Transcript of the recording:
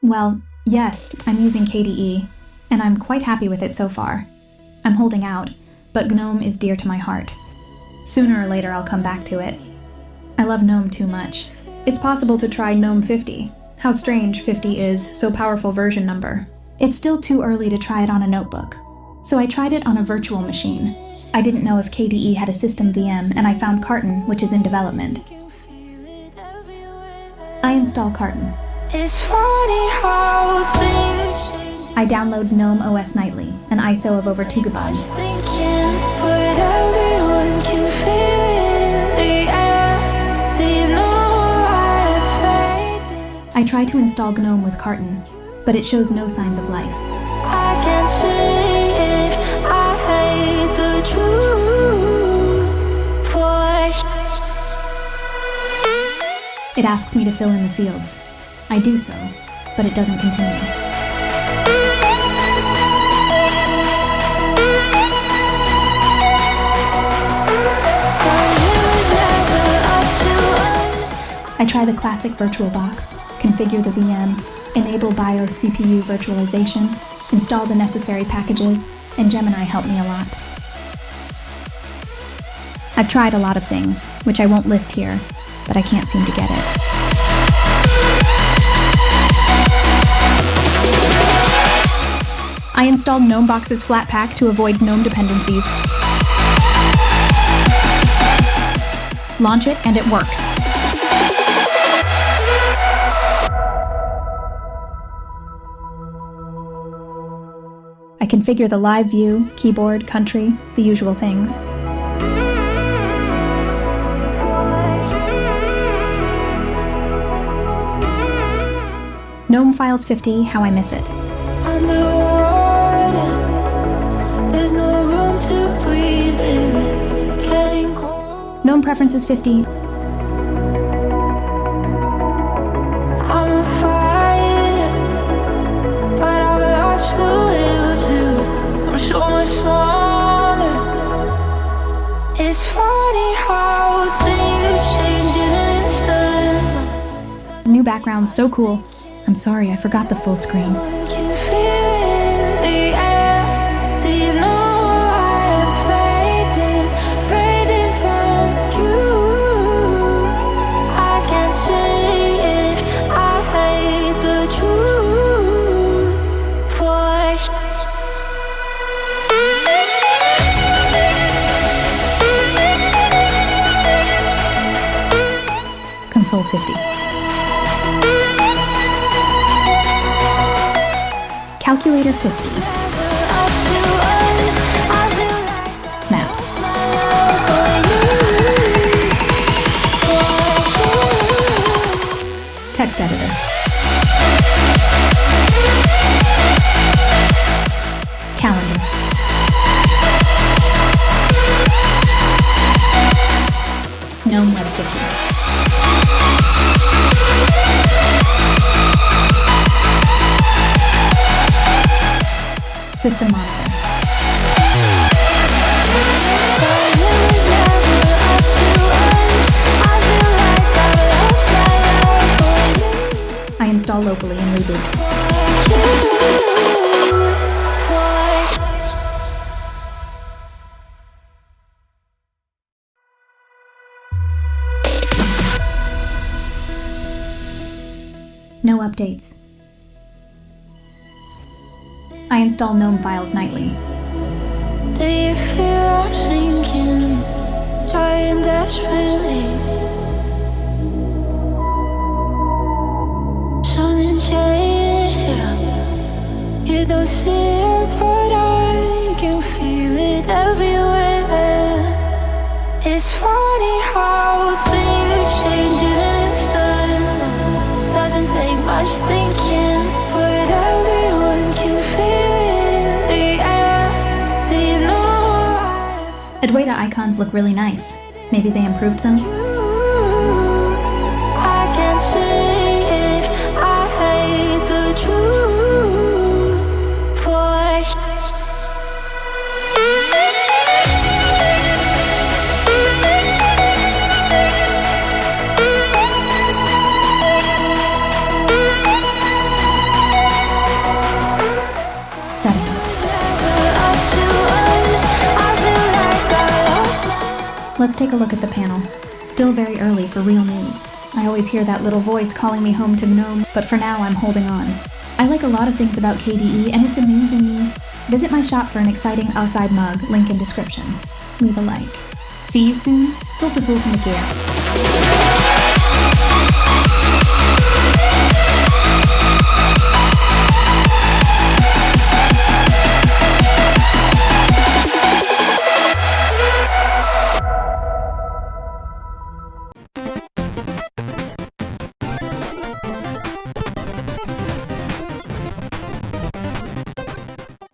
Well, yes, I'm using KDE, and I'm quite happy with it so far. I'm holding out, but GNOME is dear to my heart. Sooner or later I'll come back to it. I love GNOME too much. It's possible to try GNOME 50. How strange 50 is, so powerful version number. It's still too early to try it on a notebook. So I tried it on a virtual machine. I didn't know if KDE had a system VM, and I found Karton, which is in development. I install Karton. It's funny how things change. I download GNOME OS nightly, an ISO of over 2 GB. But everyone can feel the air. Do you know I'm fading? I try to install GNOME with Karton, but it shows no signs of life. I can't say it, I hate the truth. Boy. It asks me to fill in the fields. I do so, but it doesn't continue. I try the classic VirtualBox, configure the VM, enable BIOS CPU virtualization, install the necessary packages, and Gemini helped me a lot. I've tried a lot of things, which I won't list here, but I can't seem to get it. I installed GNOME Boxes Flatpak to avoid GNOME dependencies. Launch it and it works. I configure the live view, keyboard, country, the usual things. GNOME Files 50, how I miss it. Underwater, there's no room to breathe in. Getting cold. GNOME Preferences 50. I'm a fighter, but I've lost the will to. I'm so much smaller. It's funny how things change in an instant. New background, so cool. I'm sorry, I forgot the full screen. Can feel the air. Do you know I'm fading, fading from you? I can't say it, I hate the truth, boy. Console 50. Calculator 50. Maps. Text editor. Calendar. GNOME Web 50. System monitor. I install locally and reboot. No updates. I install GNOME files nightly. Do you feel I'm sinking, trying desperately? Something changed here. You don't see it, but I can feel it everywhere. It's funny how things change in an instant. Doesn't take much thinking, but everyone can feel the air. Do you know Adwaita icons look really nice. Maybe they improved them? I can't say it, I hate the truth, boy. Let's take a look at the panel. Still very early for real news. I always hear that little voice calling me home to GNOME, but for now I'm holding on. I like a lot of things about KDE, and it's amazing me. Visit my shop for an exciting outside mug, link in description. Leave a like. See you soon. Tot de volgende keer.